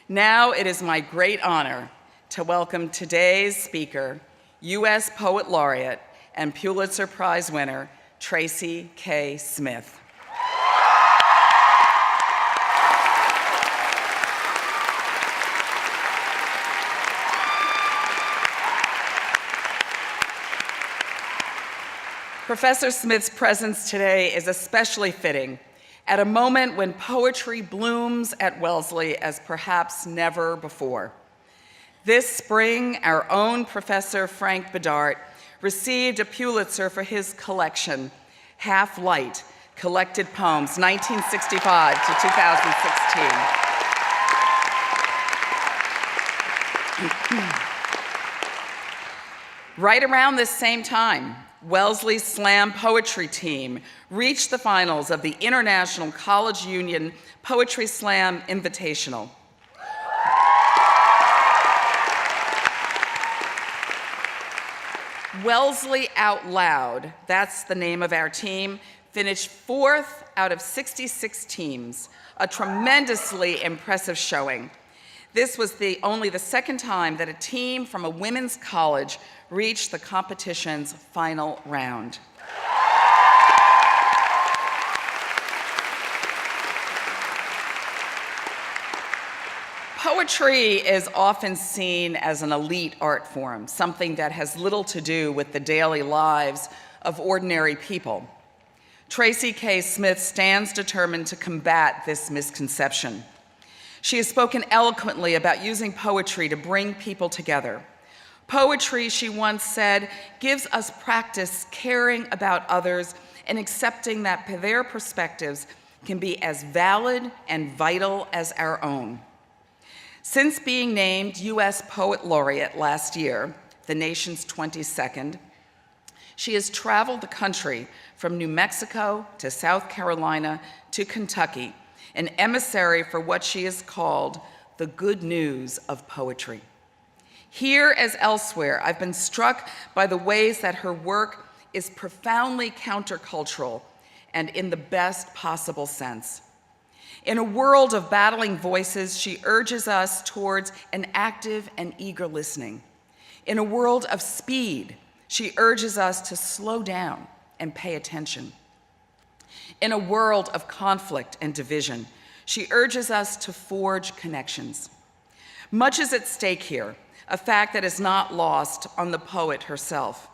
Now it is my great honor to welcome today's speaker, U.S. Poet Laureate and Pulitzer Prize winner, Tracy K. Smith. Professor Smith's presence today is especially fitting at a moment when poetry blooms at Wellesley as perhaps never before. This spring, our own Professor Frank Bedart received a Pulitzer for his collection, Half Light, Collected Poems, 1965 to 2016. Right around this same time, Wellesley's slam poetry team reached the finals of the International College Union Poetry Slam Invitational. Wellesley Out Loud, that's the name of our team, finished 4th out of 66 teams, a tremendously impressive showing. This was only the second time that a team from a women's college reached the competition's final round. Poetry is often seen as an elite art form, something that has little to do with the daily lives of ordinary people. Tracy K. Smith stands determined to combat this misconception. She has spoken eloquently about using poetry to bring people together. Poetry, she once said, gives us practice caring about others and accepting that their perspectives can be as valid and vital as our own. Since being named U.S. Poet Laureate last year, the nation's 22nd, she has traveled the country from New Mexico to South Carolina to Kentucky, an emissary for what she has called the good news of poetry. Here, as elsewhere, I've been struck by the ways that her work is profoundly countercultural and in the best possible sense. In a world of battling voices, she urges us towards an active and eager listening. In a world of speed, she urges us to slow down and pay attention. In a world of conflict and division, she urges us to forge connections. Much is at stake here, a fact that is not lost on the poet herself.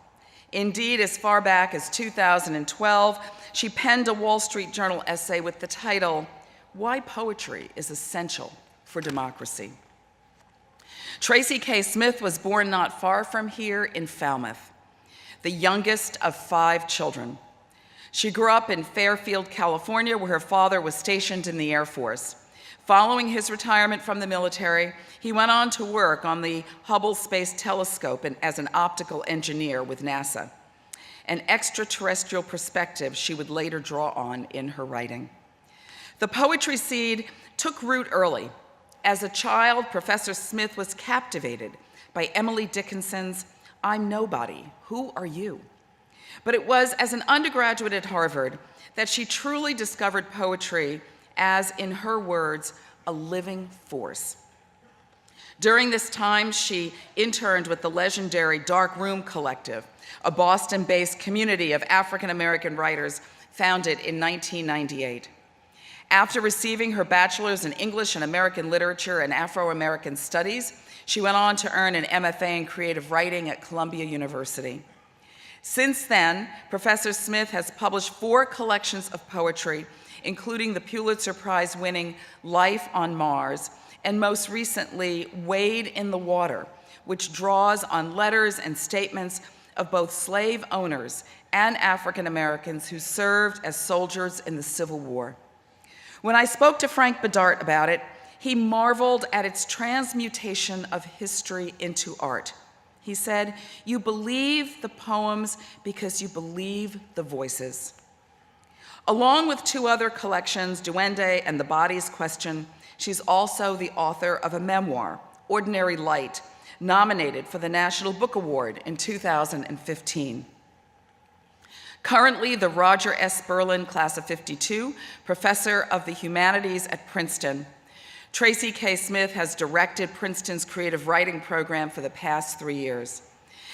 Indeed, as far back as 2012, she penned a Wall Street Journal essay with the title, "Why Poetry is Essential for Democracy." Tracy K. Smith was born not far from here in Falmouth, the youngest of 5 children. She grew up in Fairfield, California, where her father was stationed in the Air Force. Following his retirement from the military, he went on to work on the Hubble Space Telescope as an optical engineer with NASA, an extraterrestrial perspective she would later draw on in her writing. The poetry seed took root early. As a child, Professor Smith was captivated by Emily Dickinson's "I'm Nobody, Who Are You?" But it was as an undergraduate at Harvard that she truly discovered poetry as, in her words, a living force. During this time, she interned with the legendary Dark Room Collective, a Boston-based community of African-American writers founded in 1998. After receiving her bachelor's in English and American Literature and Afro-American Studies, she went on to earn an MFA in creative writing at Columbia University. Since then, Professor Smith has published 4 collections of poetry, including the Pulitzer Prize-winning Life on Mars, and most recently, Wade in the Water, which draws on letters and statements of both slave owners and African Americans who served as soldiers in the Civil War. When I spoke to Frank Bedart about it, he marveled at its transmutation of history into art. He said, "You believe the poems because you believe the voices." Along with 2 other collections, Duende and The Body's Question, she's also the author of a memoir, Ordinary Light, nominated for the National Book Award in 2015. Currently, the Roger S. Berlin Class of '52, professor of the Humanities at Princeton, Tracy K. Smith has directed Princeton's creative writing program for the past 3 years.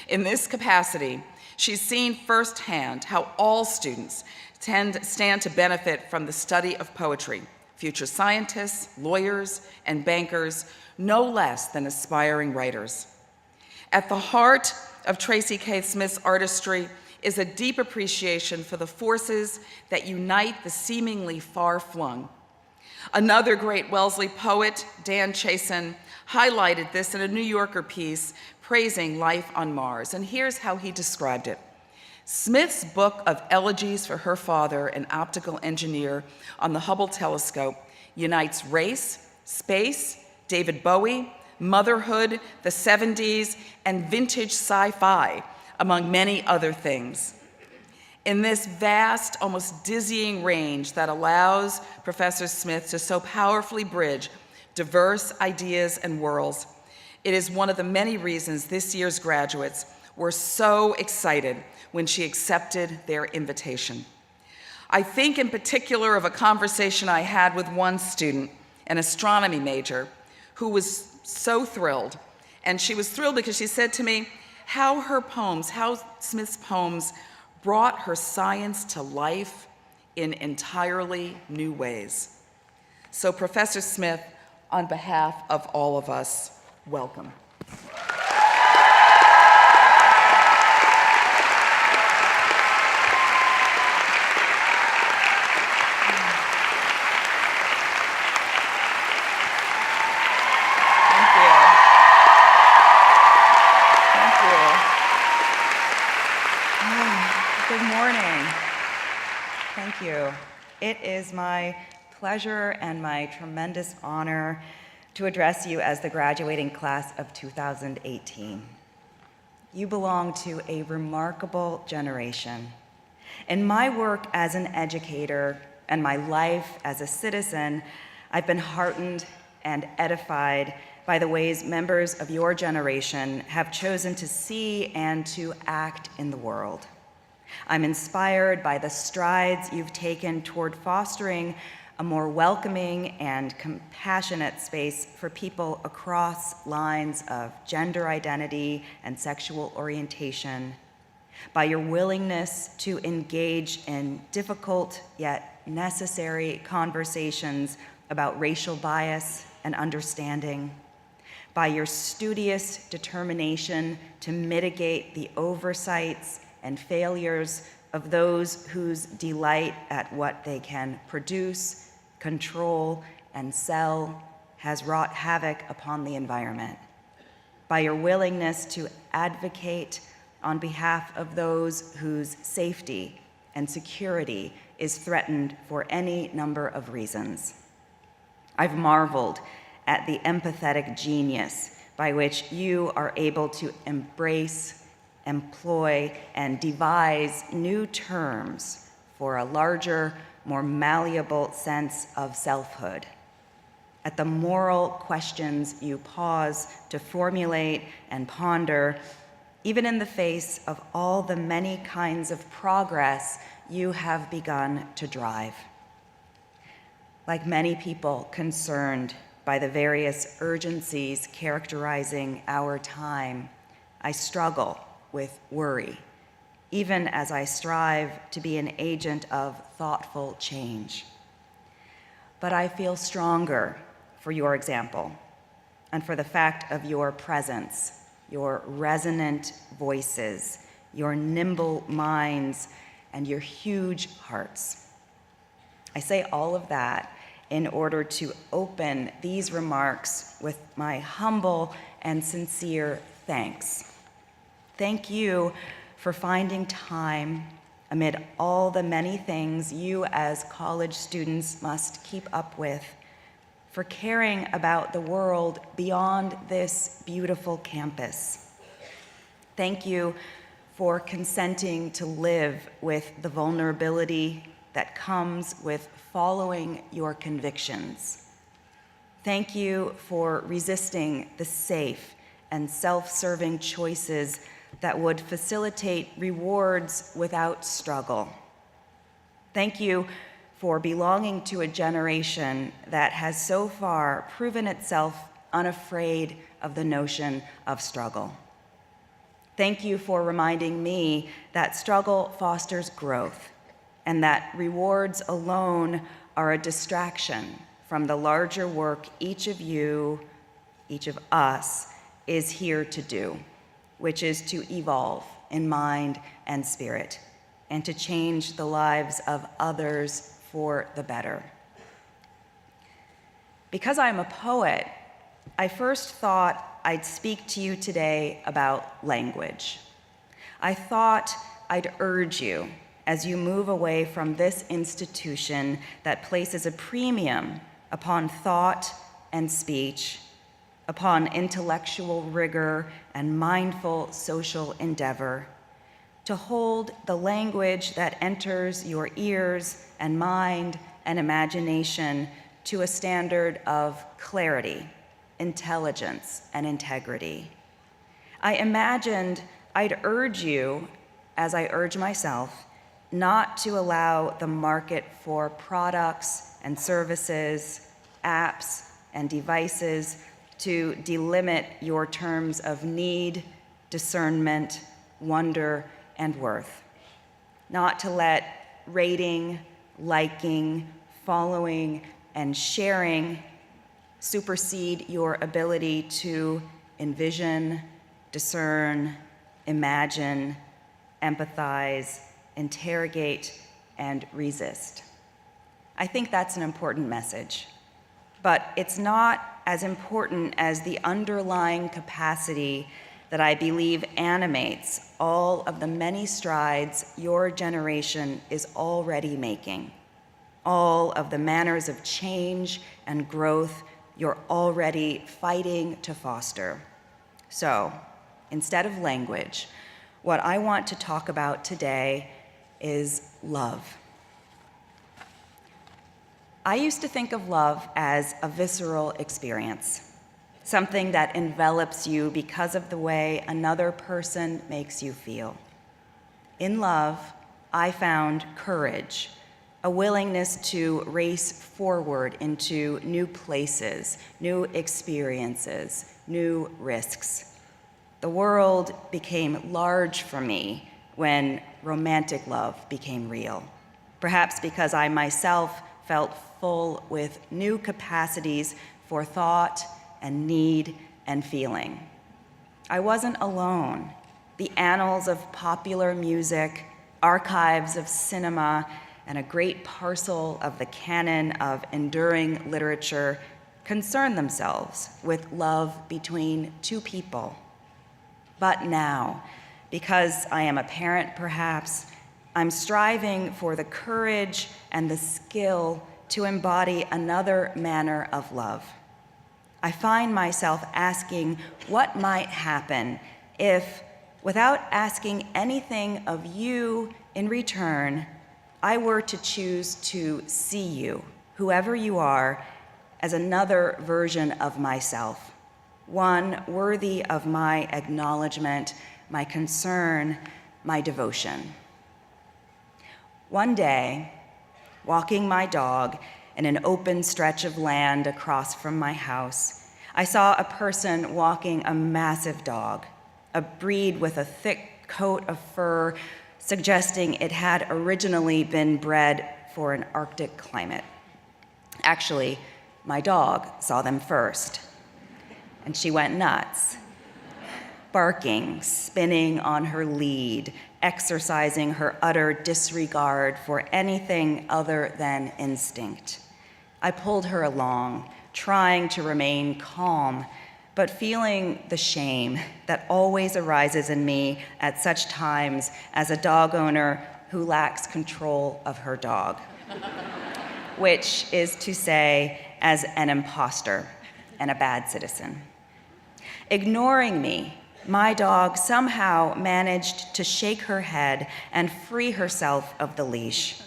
In this capacity, she's seen firsthand how all students stand to benefit from the study of poetry, future scientists, lawyers, and bankers, no less than aspiring writers. At the heart of Tracy K. Smith's artistry is a deep appreciation for the forces that unite the seemingly far-flung. Another great Wellesley poet, Dan Chasen, highlighted this in a New Yorker piece praising life on Mars, and here's how he described it. Smith's book of elegies for her father, an optical engineer on the Hubble telescope, unites race, space, David Bowie, motherhood, the 70s, and vintage sci-fi, among many other things. In this vast, almost dizzying range that allows Professor Smith to so powerfully bridge diverse ideas and worlds, it is one of the many reasons this year's graduates were so excited when she accepted their invitation. I think in particular of a conversation I had with one student, an astronomy major, who was so thrilled. And she was thrilled because she said to me how Smith's poems brought her science to life in entirely new ways. So Professor Smith, on behalf of all of us, welcome. Good morning. Thank you. It is my pleasure and my tremendous honor to address you as the graduating class of 2018. You belong to a remarkable generation. In my work as an educator and my life as a citizen, I've been heartened and edified by the ways members of your generation have chosen to see and to act in the world. I'm inspired by the strides you've taken toward fostering a more welcoming and compassionate space for people across lines of gender identity and sexual orientation, by your willingness to engage in difficult yet necessary conversations about racial bias and understanding, by your studious determination to mitigate the oversights and failures of those whose delight at what they can produce, control, and sell has wrought havoc upon the environment, by your willingness to advocate on behalf of those whose safety and security is threatened for any number of reasons. I've marveled at the empathetic genius by which you are able to embrace, employ, and devise new terms for a larger, more malleable sense of selfhood, at the moral questions you pause to formulate and ponder, even in the face of all the many kinds of progress you have begun to drive. Like many people concerned by the various urgencies characterizing our time, I struggle with worry, even as I strive to be an agent of thoughtful change. But I feel stronger for your example and for the fact of your presence, your resonant voices, your nimble minds, and your huge hearts. I say all of that in order to open these remarks with my humble and sincere thanks. Thank you for finding time amid all the many things you as college students must keep up with, for caring about the world beyond this beautiful campus. Thank you for consenting to live with the vulnerability that comes with following your convictions. Thank you for resisting the safe and self-serving choices that would facilitate rewards without struggle. Thank you for belonging to a generation that has so far proven itself unafraid of the notion of struggle. Thank you for reminding me that struggle fosters growth and that rewards alone are a distraction from the larger work each of you, each of us, is here to do, which is to evolve in mind and spirit and to change the lives of others for the better. Because I'm a poet, I first thought I'd speak to you today about language. I thought I'd urge you as you move away from this institution that places a premium upon thought and speech, upon intellectual rigor and mindful social endeavor, to hold the language that enters your ears and mind and imagination to a standard of clarity, intelligence, and integrity. I imagined I'd urge you, as I urge myself, not to allow the market for products and services, apps and devices to delimit your terms of need, discernment, wonder, and worth. Not to let rating, liking, following, and sharing supersede your ability to envision, discern, imagine, empathize, interrogate, and resist. I think that's an important message, but it's not as important as the underlying capacity that I believe animates all of the many strides your generation is already making, all of the manners of change and growth you're already fighting to foster. So, instead of language, what I want to talk about today is love. I used to think of love as a visceral experience, something that envelops you because of the way another person makes you feel. In love, I found courage, a willingness to race forward into new places, new experiences, new risks. The world became large for me when romantic love became real, perhaps because I myself felt full with new capacities for thought and need and feeling. I wasn't alone. The annals of popular music, archives of cinema, and a great parcel of the canon of enduring literature concern themselves with love between two people. But now, because I am a parent perhaps, I'm striving for the courage and the skill to embody another manner of love. I find myself asking what might happen if, without asking anything of you in return, I were to choose to see you, whoever you are, as another version of myself, one worthy of my acknowledgement, my concern, my devotion. One day, walking my dog in an open stretch of land across from my house, I saw a person walking a massive dog, a breed with a thick coat of fur, suggesting it had originally been bred for an Arctic climate. Actually, my dog saw them first, and she went nuts, barking, spinning on her lead, exercising her utter disregard for anything other than instinct. I pulled her along, trying to remain calm, but feeling the shame that always arises in me at such times as a dog owner who lacks control of her dog, which is to say, as an imposter and a bad citizen. Ignoring me, my dog somehow managed to shake her head and free herself of the leash.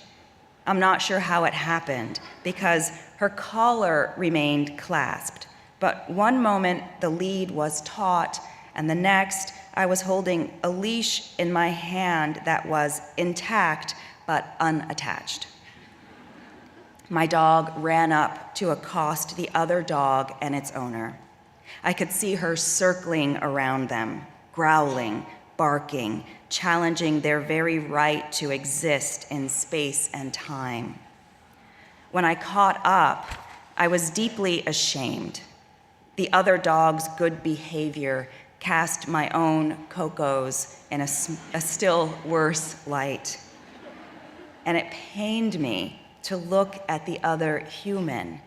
I'm not sure how it happened because her collar remained clasped, but one moment the lead was taut and the next I was holding a leash in my hand that was intact but unattached. My dog ran up to accost the other dog and its owner. I could see her circling around them, growling, barking, challenging their very right to exist in space and time. When I caught up, I was deeply ashamed. The other dog's good behavior cast my own Coco's in a still worse light. And it pained me to look at the other human,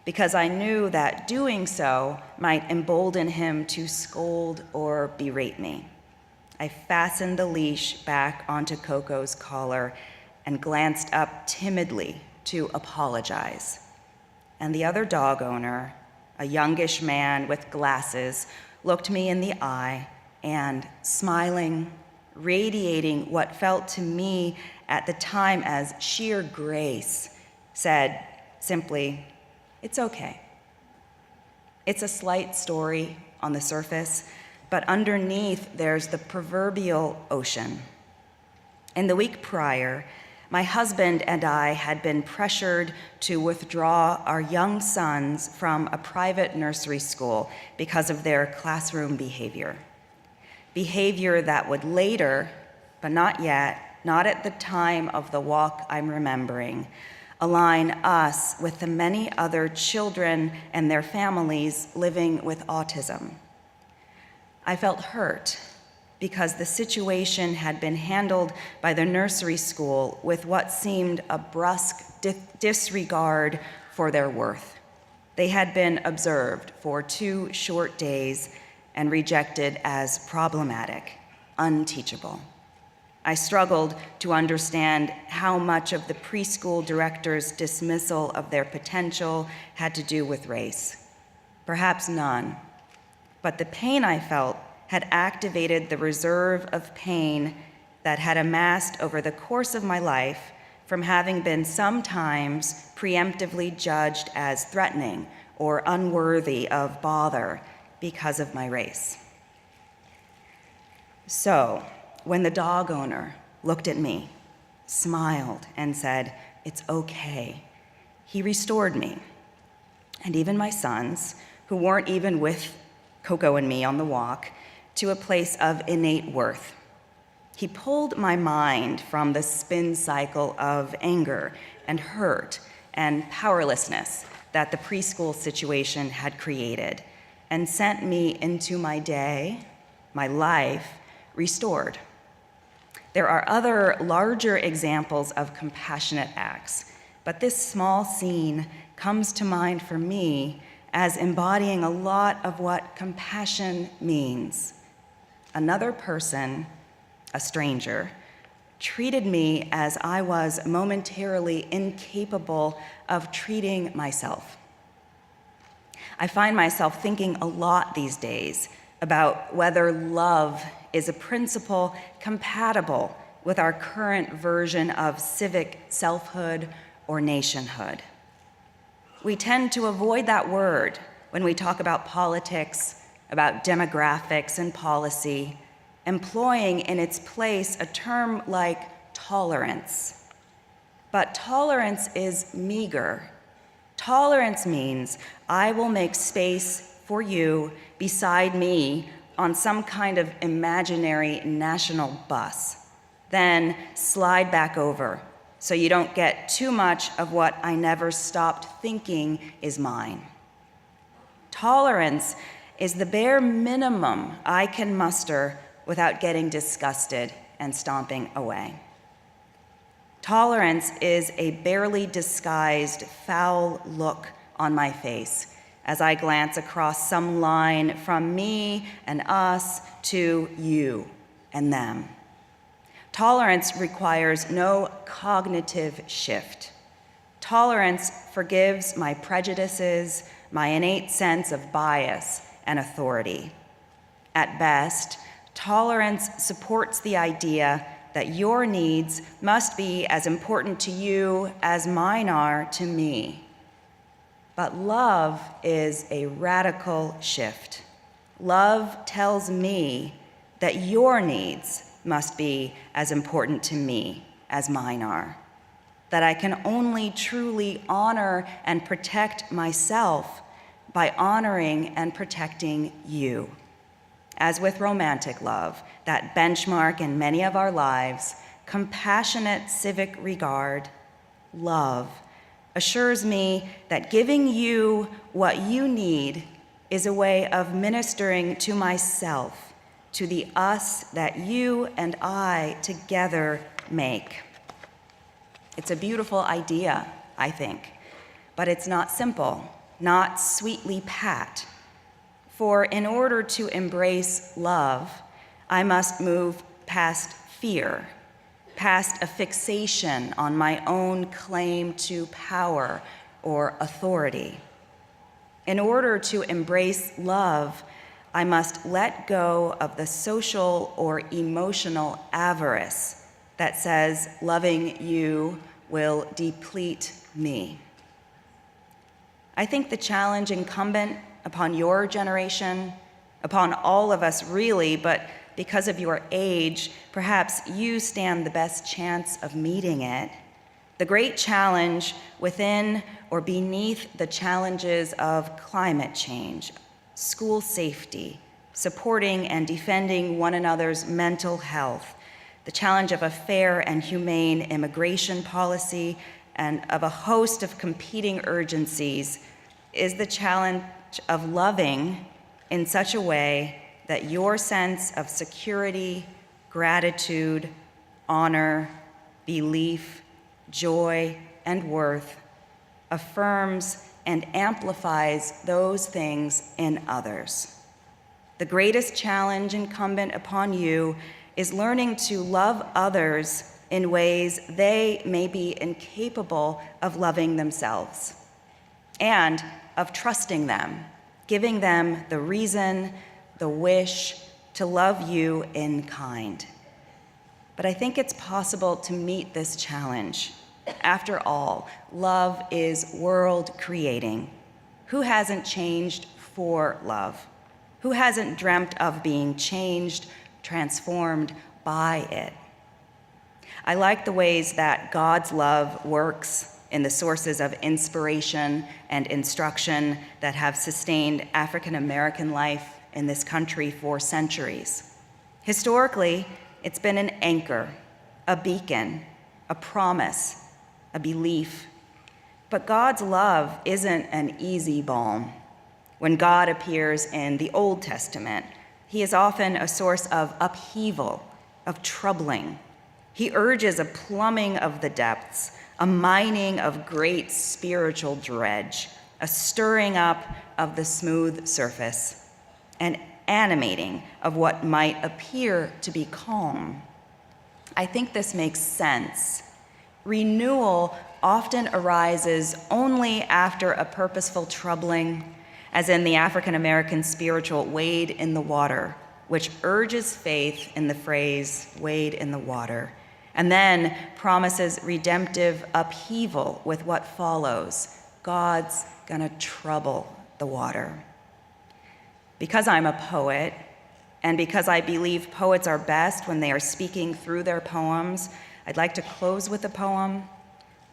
because I knew that doing so might embolden him to scold or berate me. I fastened the leash back onto Coco's collar and glanced up timidly to apologize. And the other dog owner, a youngish man with glasses, looked me in the eye and, smiling, radiating what felt to me at the time as sheer grace, said simply, "It's okay." It's a slight story on the surface, but underneath there's the proverbial ocean. In the week prior, my husband and I had been pressured to withdraw our young sons from a private nursery school because of their classroom behavior. Behavior that would later, but not yet, not at the time of the walk I'm remembering, align us with the many other children and their families living with autism. I felt hurt because the situation had been handled by the nursery school with what seemed a brusque disregard for their worth. They had been observed for 2 short days and rejected as problematic, unteachable. I struggled to understand how much of the preschool director's dismissal of their potential had to do with race. Perhaps none. But the pain I felt had activated the reserve of pain that had amassed over the course of my life from having been sometimes preemptively judged as threatening or unworthy of bother because of my race. So, when the dog owner looked at me, smiled, and said, "It's okay," he restored me, and even my sons, who weren't even with Coco and me on the walk, to a place of innate worth. He pulled my mind from the spin cycle of anger and hurt and powerlessness that the preschool situation had created and sent me into my day, my life, restored. There are other larger examples of compassionate acts, but this small scene comes to mind for me as embodying a lot of what compassion means. Another person, a stranger, treated me as I was momentarily incapable of treating myself. I find myself thinking a lot these days about whether love is a principle compatible with our current version of civic selfhood or nationhood. We tend to avoid that word when we talk about politics, about demographics and policy, employing in its place a term like tolerance. But tolerance is meager. Tolerance means I will make space for you beside me on some kind of imaginary national bus, then slide back over so you don't get too much of what I never stopped thinking is mine. Tolerance is the bare minimum I can muster without getting disgusted and stomping away. Tolerance is a barely disguised foul look on my face as I glance across some line from me and us to you and them. Tolerance requires no cognitive shift. Tolerance forgives my prejudices, my innate sense of bias and authority. At best, tolerance supports the idea that your needs must be as important to you as mine are to me. But love is a radical shift. Love tells me that your needs must be as important to me as mine are. that I can only truly honor and protect myself by honoring and protecting you. As with romantic love, that benchmark in many of our lives, compassionate civic regard, love, assures me that giving you what you need is a way of ministering to myself, to the us that you and I together make. It's a beautiful idea, I think, but it's not simple, not sweetly pat. For in order to embrace love, I must move past fear, past a fixation on my own claim to power or authority. In order to embrace love, I must let go of the social or emotional avarice that says loving you will deplete me. I think the challenge incumbent upon your generation, upon all of us really, but because of your age, perhaps you stand the best chance of meeting it. The great challenge within or beneath the challenges of climate change, school safety, supporting and defending one another's mental health, the challenge of a fair and humane immigration policy, and of a host of competing urgencies, is the challenge of loving in such a way that your sense of security, gratitude, honor, belief, joy, and worth affirms and amplifies those things in others. The greatest challenge incumbent upon you is learning to love others in ways they may be incapable of loving themselves, and of trusting them, giving them the reason, the wish to love you in kind. But I think it's possible to meet this challenge. After all, love is world creating. Who hasn't changed for love? Who hasn't dreamt of being changed, transformed by it? I like the ways that God's love works in the sources of inspiration and instruction that have sustained African American life in this country for centuries. Historically, it's been an anchor, a beacon, a promise, a belief. But God's love isn't an easy balm. When God appears in the Old Testament, he is often a source of upheaval, of troubling. He urges a plumbing of the depths, a mining of great spiritual dredge, a stirring up of the smooth surface, an animating of what might appear to be calm. I think this makes sense. Renewal often arises only after a purposeful troubling, as in the African American spiritual wade in the water, which urges faith in the phrase, wade in the water, and then promises redemptive upheaval with what follows. God's gonna trouble the water. Because I'm a poet, and because I believe poets are best when they are speaking through their poems, I'd like to close with a poem.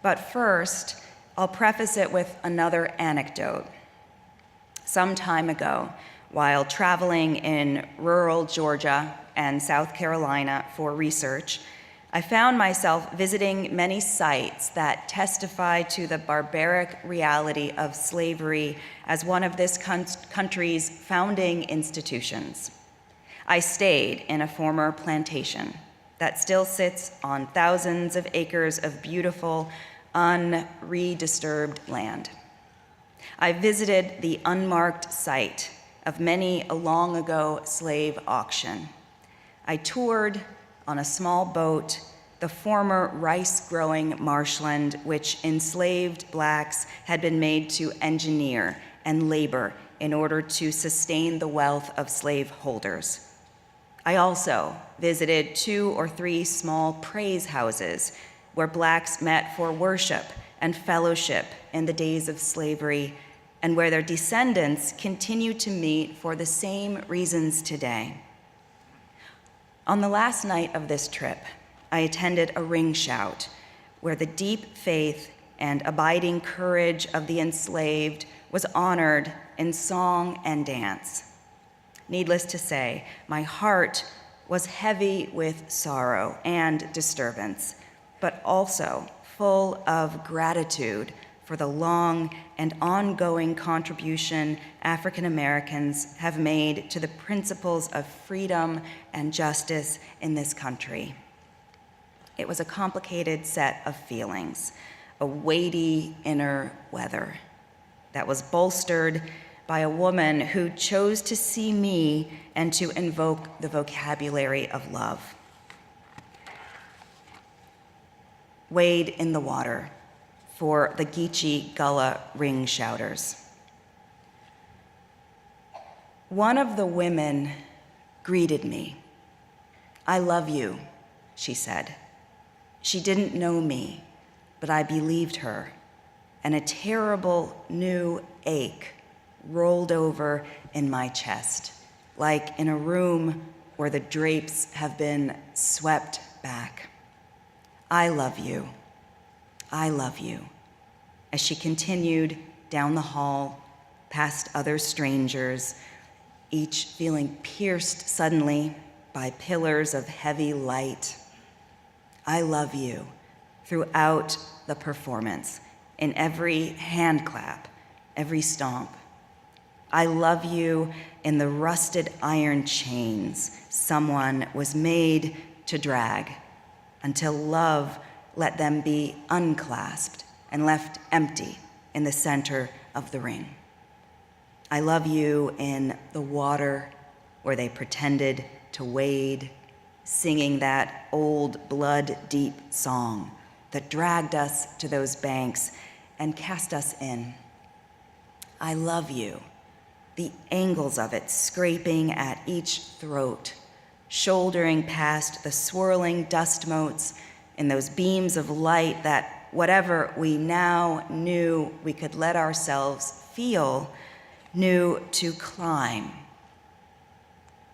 But first, I'll preface it with another anecdote. Some time ago, while traveling in rural Georgia and South Carolina for research, I found myself visiting many sites that testify to the barbaric reality of slavery as one of this country's founding institutions. I stayed in a former plantation that still sits on thousands of acres of beautiful, unredisturbed land. I visited the unmarked site of many a long ago slave auction. I toured on a small boat the former rice-growing marshland which enslaved blacks had been made to engineer and labor in order to sustain the wealth of slaveholders. I also visited 2 or 3 small praise houses where blacks met for worship and fellowship in the days of slavery, and where their descendants continue to meet for the same reasons today. On the last night of this trip, I attended a ring shout where the deep faith and abiding courage of the enslaved was honored in song and dance. Needless to say, my heart was heavy with sorrow and disturbance, but also full of gratitude for the long and ongoing contribution African Americans have made to the principles of freedom and justice in this country. It was a complicated set of feelings, a weighty inner weather that was bolstered by a woman who chose to see me and to invoke the vocabulary of love. Wade in the water for the Geechee Gullah ring shouters. One of the women greeted me. "I love you," she said. She didn't know me, but I believed her, and a terrible new ache rolled over in my chest, like in a room where the drapes have been swept back. "I love you. I love you," as she continued down the hall, past other strangers, each feeling pierced suddenly by pillars of heavy light. "I love you" throughout the performance, in every hand clap, every stomp. "I love you" in the rusted iron chains someone was made to drag, until love let them be unclasped and left empty in the center of the ring. "I love you" in the water where they pretended to wade, singing that old blood-deep song that dragged us to those banks and cast us in. "I love you," the angles of it scraping at each throat, shouldering past the swirling dust motes in those beams of light that whatever we now knew we could let ourselves feel, knew to climb.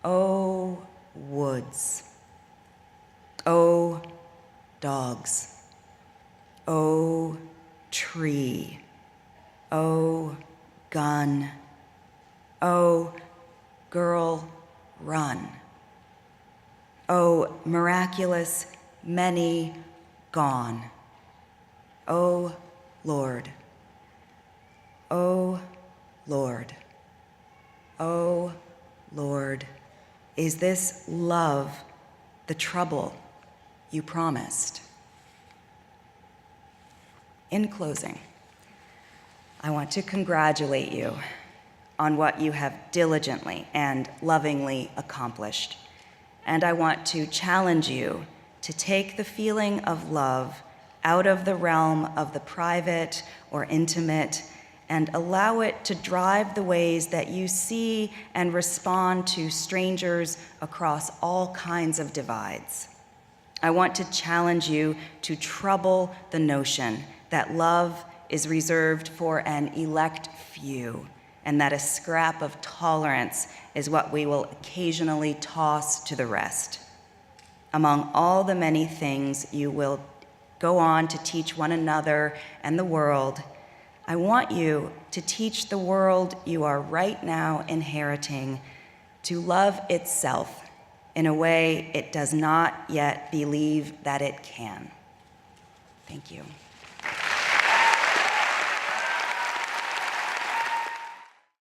Oh, woods. Oh, dogs. Oh, tree. Oh, gun. Oh, girl, run. Oh, miraculous, many gone. Oh, Lord. Oh, Lord. Oh, Lord. Is this love the trouble you promised? In closing, I want to congratulate you on what you have diligently and lovingly accomplished. And I want to challenge you to take the feeling of love out of the realm of the private or intimate and allow it to drive the ways that you see and respond to strangers across all kinds of divides. I want to challenge you to trouble the notion that love is reserved for an elect few, and that a scrap of tolerance is what we will occasionally toss to the rest. Among all the many things you will go on to teach one another and the world, I want you to teach the world you are right now inheriting to love itself in a way it does not yet believe that it can. Thank you.